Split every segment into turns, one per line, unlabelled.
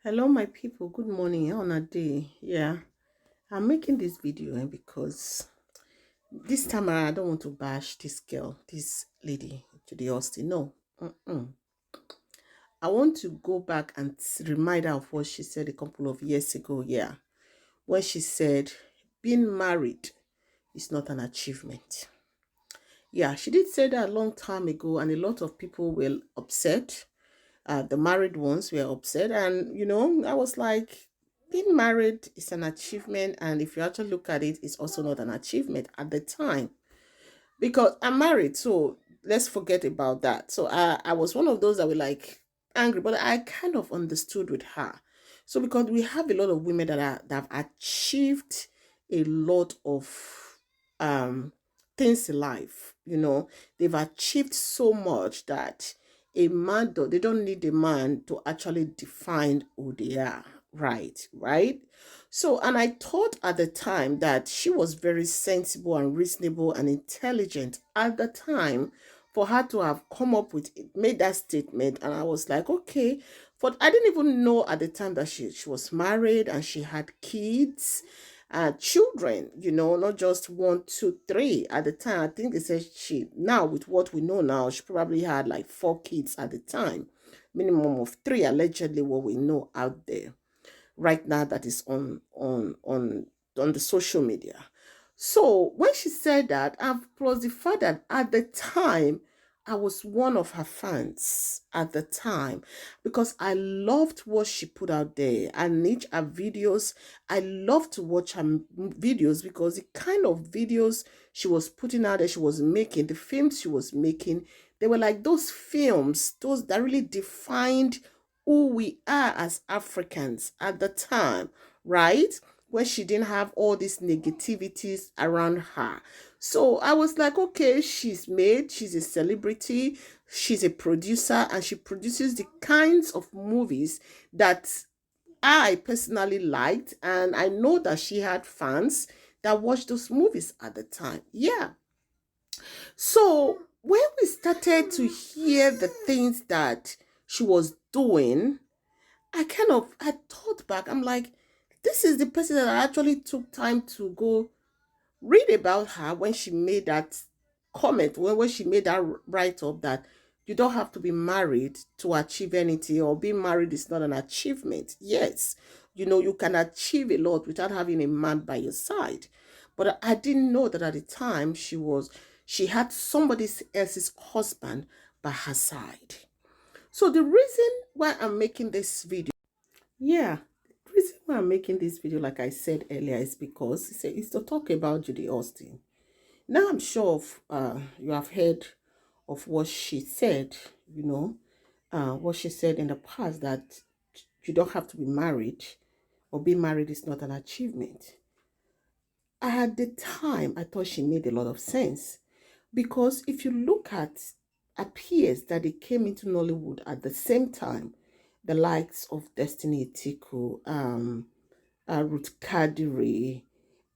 Hello, my people. Good morning. On a day, yeah. I'm making this video because this time around, I don't want to bash this girl, this lady, Judy Austin. No, I want to go back and remind her of what she said a couple of years ago. Yeah, when she said being married is not an achievement. Yeah, she did say that a long time ago, and a lot of people were upset. The married ones were upset, and I was like, being married is an achievement, and if you actually look at it, it's also not an achievement at the time because I'm married. So let's forget about that. So I was one of those that were like angry, but I kind of understood with her. So because we have a lot of women that have achieved a lot of um things in life, they've achieved so much that they don't need a man to actually define who they are. Right. So, and I thought at the time that she was very sensible and reasonable and intelligent at the time for her to have come up with it, made that statement. And I was like, okay, but I didn't even know at the time that she was married and she had kids, children, not just one, two, three. At the time, I think they said now with what we know now, she probably had like 4 kids at the time, minimum of three, allegedly, what we know out there right now that is on the social media. So when she said that, and plus the fact that at the time I was one of her fans at the time because I loved what she put out there and each her videos. I love to watch her videos because the kind of videos she was putting out there, she was making, the films she was making, they were like those films, those that really defined who we are as Africans at the time, right? When she didn't have all these negativities around her. So I was like, okay, she's a celebrity, she's a producer, and she produces the kinds of movies that I personally liked. And I know that she had fans that watched those movies at the time. Yeah. So when we started to hear the things that she was doing, I thought back. I'm like, this is the person that I actually took time to go read about her when she made that comment, when she made that write up that you don't have to be married to achieve anything, or being married is not an achievement. Yes, you can achieve a lot without having a man by your side. But I didn't know that at the time she had somebody else's husband by her side. So the reason why I'm making this video, yeah, the reason why I'm making this video, like I said earlier, is because it's to talk about Judy Austin. Now I'm sure you have heard of what she said, what she said in the past, that you don't have to be married, or being married is not an achievement. At the time, I thought she made a lot of sense because if you look at appears that they came into Nollywood at the same time, the likes of Destiny Etiko, Ruth Kadiri,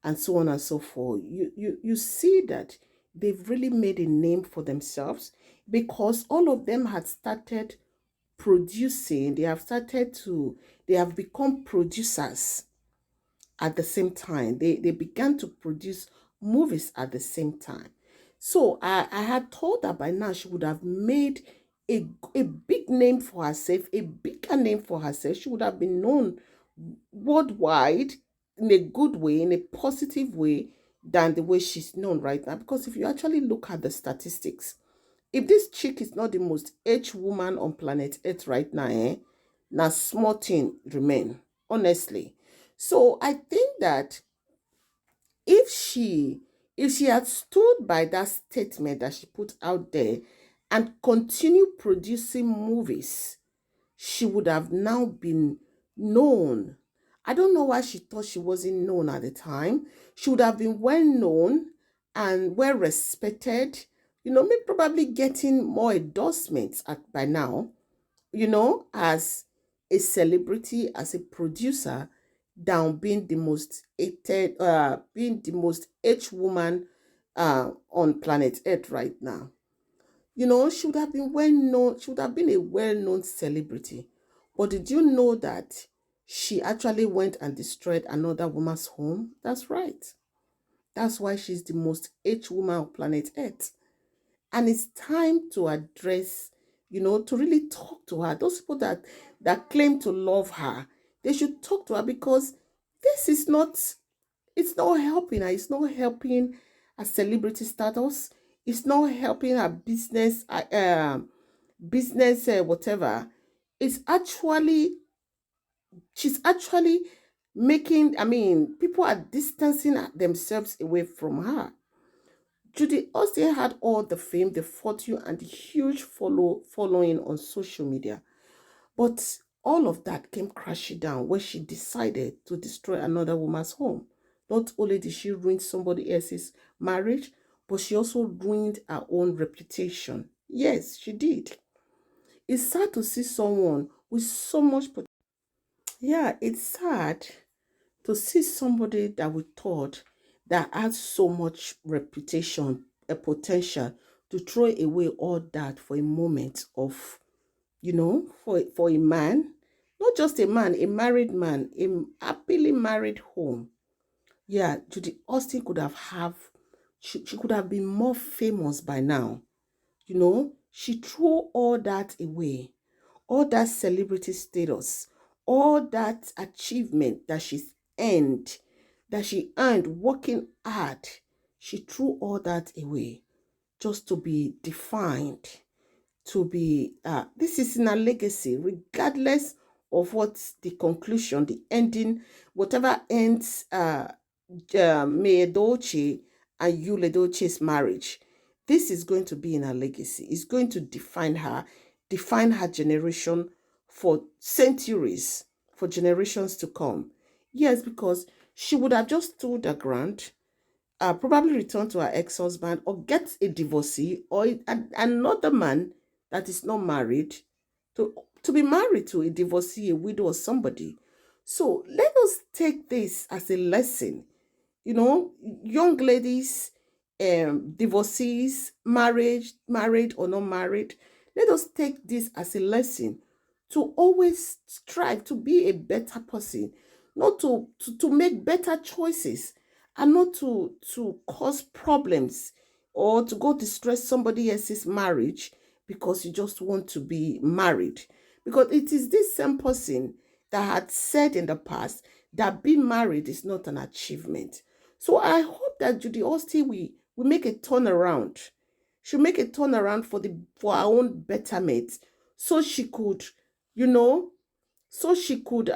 and so on and so forth, you see that they've really made a name for themselves because all of them had started producing, they have become producers at the same time. They began to produce movies at the same time. So I had thought that by now she would have made a big name for herself, a bigger name for herself. She would have been known worldwide in a good way, in a positive way, than the way she's known right now. Because if you actually look at the statistics, if this chick is not the most aged woman on planet Earth right now, now small thing remain, honestly. So I think that if she had stood by that statement that she put out there and continued producing movies, she would have now been known. I don't know why she thought she wasn't known at the time. She would have been well known and well respected, maybe probably getting more endorsements by now, as a celebrity, as a producer, than being the most aged woman on planet Earth right now. She would have been well known, she would have been a well-known celebrity. But did you know that she actually went and destroyed another woman's home. That's right. That's why she's the most hated woman on planet Earth. And it's time to address, to really talk to her. Those people that claim to love her, they should talk to her, because this is not, it's not helping her. It's not helping her celebrity status. It's not helping her business, whatever. It's actually, she's actually making, people are distancing themselves away from her. Judy Austin had all the fame, the fortune, and the huge following on social media. But all of that came crashing down when she decided to destroy another woman's home. Not only did she ruin somebody else's marriage, but she also ruined her own reputation. Yes, she did. It's sad to see someone with so much potential. Yeah, it's sad to see somebody that we thought that had so much reputation, a potential, to throw away all that for a moment of, for a man, not just a man, a married man, a happily married home. Yeah, Judy Austin she could have been more famous by now. She threw all that away, all that celebrity status, all that achievement that she earned working hard. She threw all that away just to be defined, to be, this is in a legacy, regardless of what's the conclusion, the ending, whatever ends May Dolce and Yule Dolce's marriage. This is going to be in her legacy. It's going to define her generation for centuries, for generations to come. Yes, because she would have just stood her ground, probably return to her ex-husband, or get a divorcee, or another man that is not married, to be married to a divorcee, a widow, or somebody. So let us take this as a lesson. Young ladies, divorcees, married or not married, let us take this as a lesson to always strive to be a better person, not to make better choices, and not to cause problems, or to go distress somebody else's marriage because you just want to be married. Because it is this same person that had said in the past that being married is not an achievement. So I hope that Judy Austin will make a turnaround. She'll make a turnaround for her own betterment, so she could, you know, so she could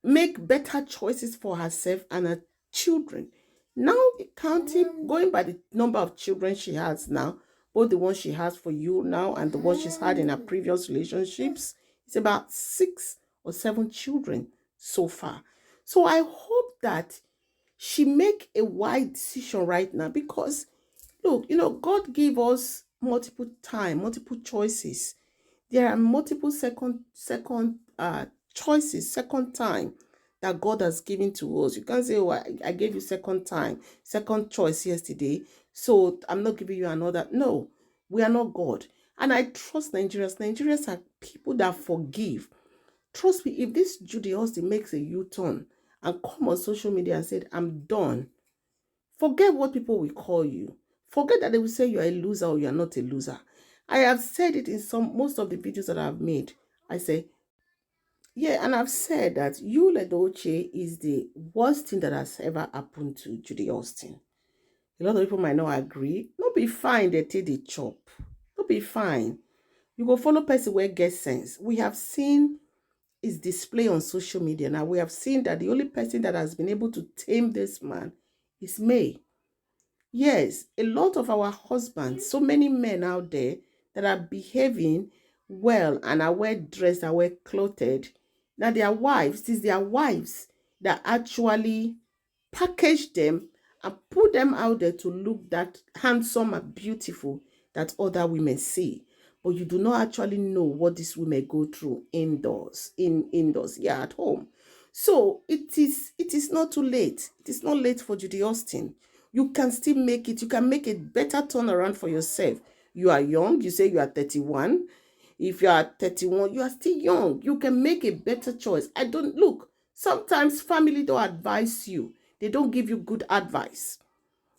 make better choices for herself and her children. Now, counting, going by the number of children she has now, both the ones she has for you now and the ones she's had in her previous relationships, it's about 6 or 7 children so far. So I hope that she make a wide decision right now, because look, God gave us multiple choices. There are multiple second choices, second time that God has given to us. You can't say, oh, I gave you second choice yesterday, so I'm not giving you another. No, we are not God. And I trust Nigerians. Nigerians are people that forgive. Trust me, if this Judy Austin makes a U-turn and come on social media and said, I'm done, forget what people will call you. Forget that they will say you're a loser or you're not a loser. I have said it in most of the videos that I've made. I say, yeah, and I've said that Yule Dolce is the worst thing that has ever happened to Judy Austin. A lot of people might not agree. Not be fine, they take the chop. Not be fine. You go follow person where get sense. We have seen his display on social media. Now we have seen that the only person that has been able to tame this man is May. Yes, a lot of our husbands, so many men out there that are behaving well and are well dressed, are well clothed. Now it is their wives that actually package them and put them out there to look that handsome and beautiful that other women see. But you do not actually know what these women go through indoors, yeah, at home. So it is not too late. It is not late for Judy Austin. You can still make it. You can make a better turnaround for yourself. You are young. You say you are 31. If you are 31, you are still young. You can make a better choice. Look, sometimes family don't advise you. They don't give you good advice.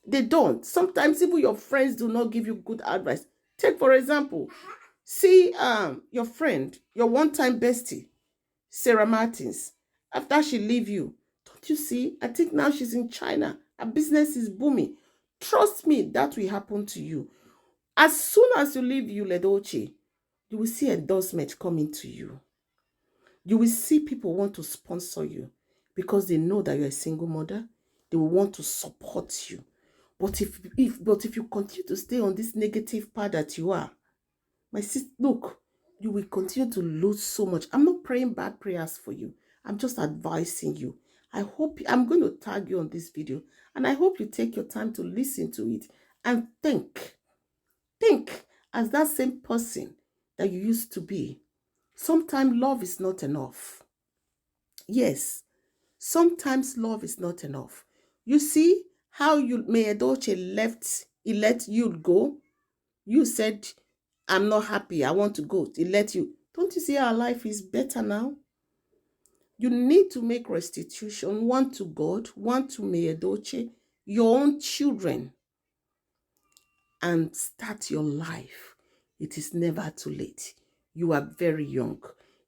They don't. Sometimes even your friends do not give you good advice. Take for example, see your friend, your one-time bestie, Sarah Martins. After she leave you, don't you see? I think now she's in China. Her business is booming. Trust me, that will happen to you. As soon as you leave Yuledoche, you will see endorsement coming to you. You will see people want to sponsor you because they know that you're a single mother. They will want to support you. But if you continue to stay on this negative path that you are, my sister, look, you will continue to lose so much. I'm not praying bad prayers for you. I'm just advising you. I'm going to tag you on this video, and I hope you take your time to listen to it and think. Think as that same person that you used to be. Sometimes love is not enough. Yes, sometimes love is not enough. You see how Meyedoche he let you go. You said, I'm not happy, I want to go. He let you. Don't you see our life is better now? You need to make restitution, one to God, one to Meyedoche, your own children, and start your life. It is never too late. You are very young.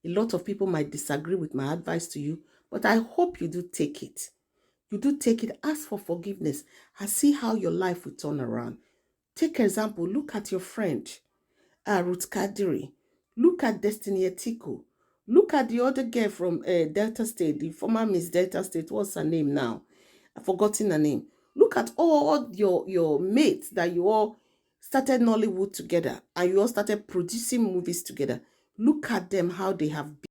A lot of people might disagree with my advice to you, but I hope you do take it. You do take it, ask for forgiveness, and see how your life will turn around. Take example, look at your friend, Ruth Kadiri. Look at Destiny Etiko. Look at the other girl from Delta State, the former Miss Delta State. What's her name now? I've forgotten her name. Look at all your mates that you all started Nollywood together and you all started producing movies together. Look at them, how they have been.